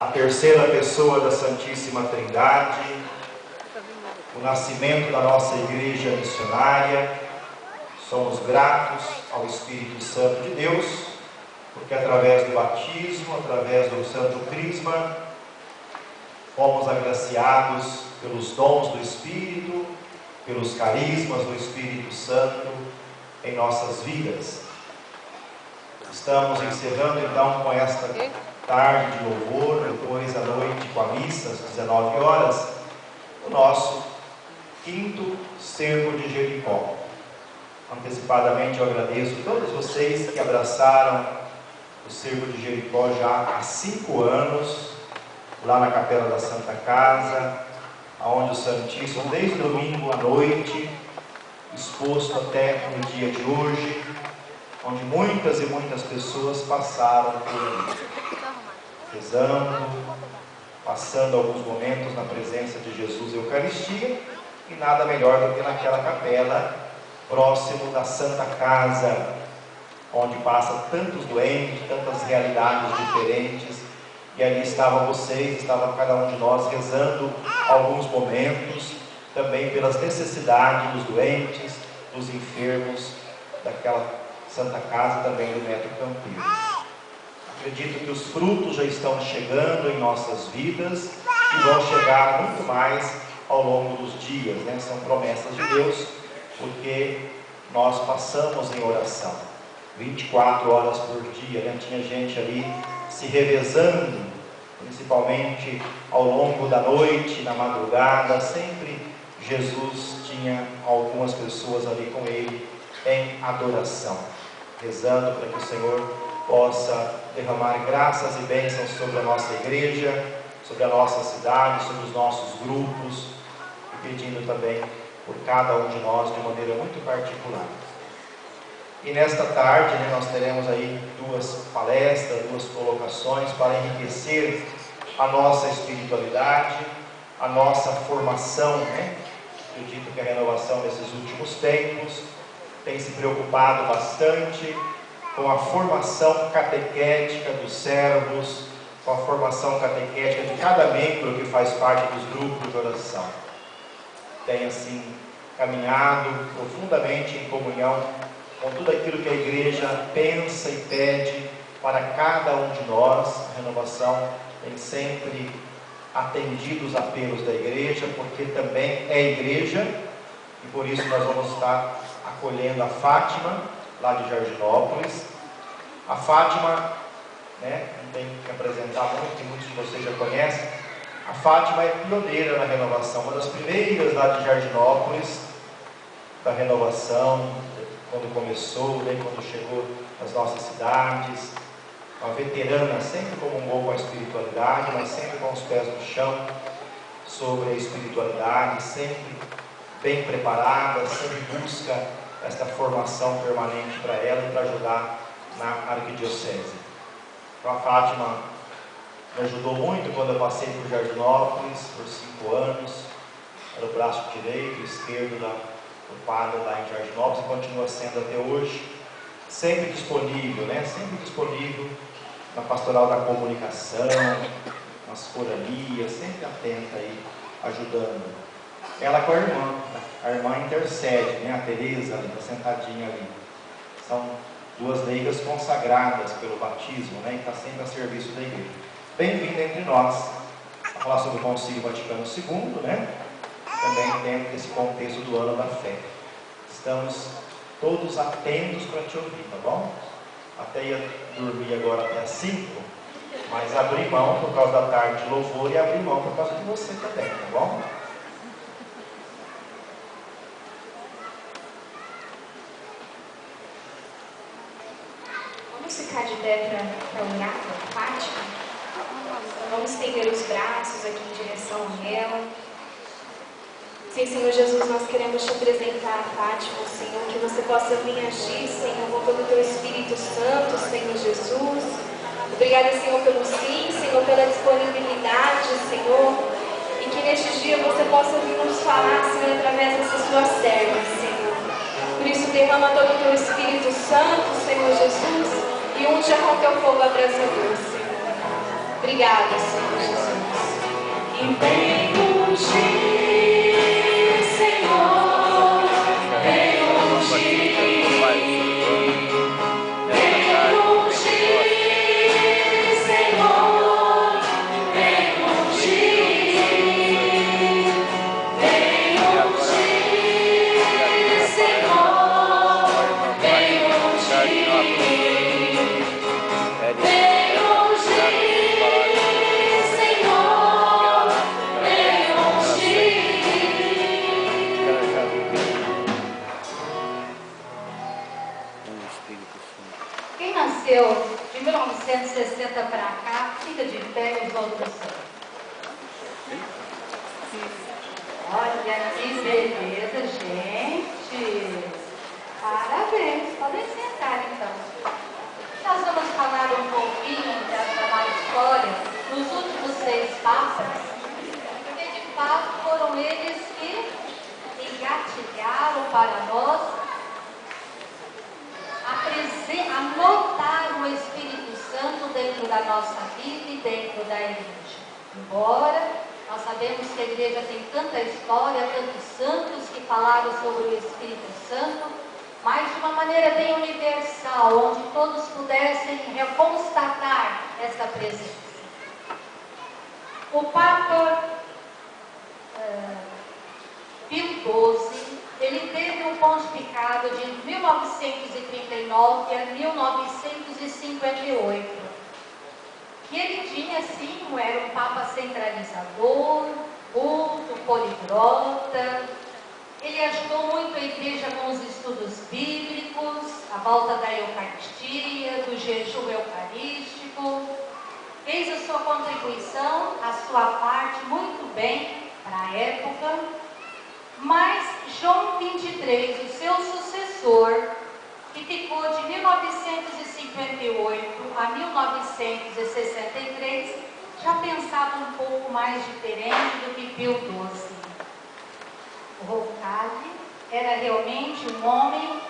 a terceira pessoa da Santíssima Trindade, o nascimento da nossa Igreja missionária. Somos gratos ao Espírito Santo de Deus, porque através do batismo, através do Santo Crisma, fomos agraciados pelos dons do Espírito, pelos carismas do Espírito Santo em nossas vidas. Estamos encerrando então com esta tarde de louvor, depois à noite com a missa às 19 horas, o nosso quinto Cerco de Jericó. Antecipadamente eu agradeço a todos vocês que abraçaram o Cerco de Jericó já há 5 anos, lá na Capela da Santa Casa, onde o Santíssimo, desde domingo à noite, exposto até no dia de hoje, onde muitas e muitas pessoas passaram por ali, rezando, passando alguns momentos na presença de Jesus e Eucaristia, e nada melhor do que naquela capela, próximo da Santa Casa, onde passa tantos doentes, tantas realidades diferentes, e ali estavam vocês, estava cada um de nós rezando alguns momentos, também pelas necessidades dos doentes, dos enfermos, daquela Santa Casa também do Metro Campeiro. Acredito que os frutos já estão chegando em nossas vidas e vão chegar muito mais ao longo dos dias, né? São promessas de Deus, porque nós passamos em oração 24 horas por dia, né? Tinha gente ali se revezando, principalmente ao longo da noite, na madrugada, sempre Jesus tinha algumas pessoas ali com ele em adoração, rezando para que o Senhor possa derramar graças e bênçãos sobre a nossa igreja, sobre a nossa cidade, sobre os nossos grupos, e pedindo também por cada um de nós de maneira muito particular. E nesta tarde, né, nós teremos aí 2 palestras, 2 colocações para enriquecer a nossa espiritualidade, a nossa formação, né? Acredito que a renovação desses últimos tempos tem se preocupado bastante com a formação catequética dos servos, com a formação catequética de cada membro que faz parte dos grupos de oração. Tem assim caminhado profundamente em comunhão com tudo aquilo que a igreja pensa e pede para cada um de nós. A renovação tem sempre atendido os apelos da igreja, porque também é igreja, e por isso nós vamos estar acolhendo a Fátima, lá de Jardinópolis. A Fátima, né, não tem que apresentar muito, que muitos de vocês já conhecem. A Fátima é pioneira na renovação, uma das primeiras lá de Jardinópolis, da renovação, quando começou, né, quando chegou às nossas cidades. Uma veterana, sempre comungou com a espiritualidade, mas sempre com os pés no chão, sobre a espiritualidade, sempre bem preparada, sempre busca esta formação permanente para ela e para ajudar na arquidiocese. Então a Fátima me ajudou muito quando eu passei por Jardinópolis, por 5 anos, era o braço direito e esquerdo do padre lá em Jardinópolis, e continua sendo até hoje, sempre disponível, né? Sempre disponível na pastoral da comunicação, nas coranias, sempre atenta aí, ajudando. Ela com a irmã intercede, né? A Tereza, ali, está sentadinha ali. São 2 leigas consagradas pelo batismo, né? E está sempre a serviço da igreja. Bem-vinda entre nós a falar sobre o Concílio Vaticano II, né? Também dentro desse contexto do Ano da Fé. Estamos todos atentos para te ouvir, tá bom? Até ia dormir agora até às 5, mas abri mão por causa da tarde de louvor e abri mão por causa de você também, tá bom? Vamos ficar de pé para orar para Fátima? Vamos estender os braços aqui em direção a ela. Sim, Senhor Jesus, nós queremos te apresentar a Fátima, Senhor, que você possa vir agir, Senhor, pelo teu Espírito Santo, Senhor Jesus. Obrigada, Senhor, pelo sim, Senhor, pela disponibilidade, Senhor, e que neste dia você possa vir nos falar, Senhor, através dessas tuas servas, Senhor. Por isso, derrama todo o teu Espírito Santo, Senhor Jesus, e unja com teu fogo abrasador, Senhor. Obrigada, Senhor. Quem nasceu de 1960 para cá, fica de pé os outros santos. Olha que beleza, gente! Parabéns! Podem sentar então. Nós vamos falar um pouquinho dessa história dos últimos 6 papas, porque de fato foram eles que engatilharam para nós anotar o Espírito Santo dentro da nossa vida e dentro da igreja. Embora nós sabemos que a igreja tem tanta história, tantos santos que falaram sobre o Espírito Santo, mas de uma maneira bem universal, onde todos pudessem constatar essa presença. O Papa Pio XII, ele teve um pontificado de 1939 a 1958. E ele tinha, sim, era um Papa centralizador, culto, poliglota. Ele ajudou muito a igreja com os estudos bíblicos, a volta da Eucaristia, do jejum eucarístico. Fez a sua contribuição, a sua parte muito bem para a época. Mas João XXIII, o seu sucessor, que ficou de 1958 a 1963, já pensava um pouco mais diferente do que Pio XII. O Roncalli era realmente um homem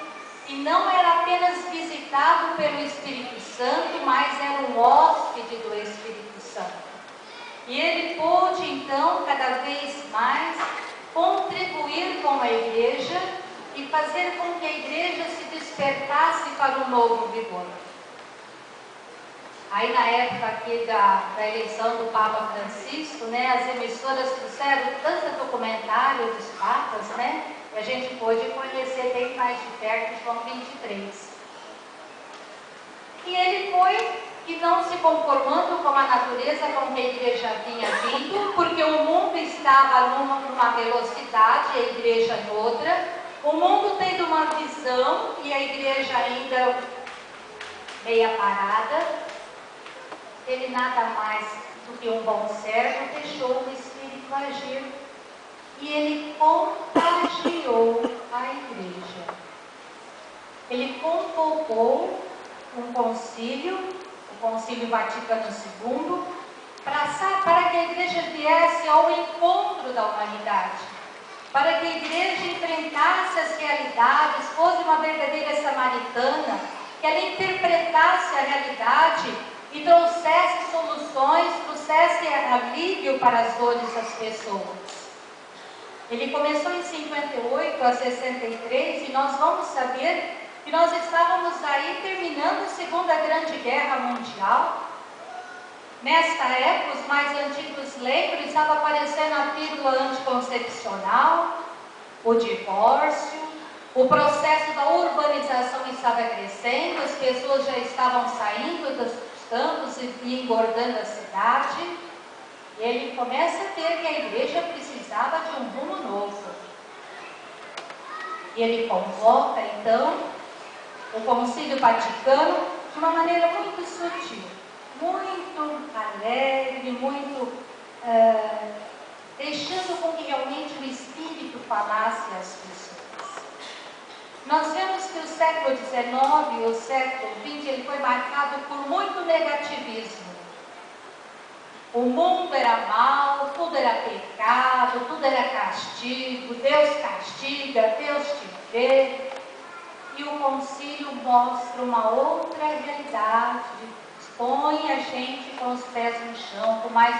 que não era apenas visitado pelo Espírito Santo, mas era um hóspede do Espírito Santo. E ele pôde, então, cada vez mais contribuir com a igreja e fazer com que a igreja se despertasse para um novo vigor. Aí na época aqui da eleição do Papa Francisco, as emissoras trouxeram tanto documentário dos papas, e a gente pôde conhecer bem mais de perto João XXIII. E ele foi e não se conformando com a natureza com que a igreja vinha vindo, porque o mundo estava numa velocidade e a igreja em outra, o mundo tendo uma visão e a igreja ainda meia parada. Ele nada mais do que um bom servo deixou o Espírito agir e ele contagiou a igreja. Ele convocou um concílio, o Concílio Vaticano II, para que a igreja viesse ao encontro da humanidade, para que a igreja enfrentasse as realidades, fosse uma verdadeira samaritana, que ela interpretasse a realidade e trouxesse soluções, trouxesse alívio para as dores das pessoas. Ele começou em 58 a 63 e nós vamos saber que nós estávamos aí terminando a Segunda Grande Guerra Mundial. Nesta época, os mais antigos lembram, estava aparecendo a pílula anticoncepcional, o divórcio, o processo da urbanização estava crescendo, as pessoas já estavam saindo dos campos e engordando a cidade. E ele começa a ver que a igreja precisava de um rumo novo. E ele convoca, então, o Concílio Vaticano de uma maneira muito sutil, muito alegre, muito deixando com que realmente o Espírito falasse às pessoas. Nós vemos que o século XIX e o século XX ele foi marcado por muito negativismo. O mundo era mau, tudo era pecado, tudo era castigo, Deus castiga, Deus te vê. E o concílio mostra uma outra realidade, expõe a gente com os pés no chão, com mais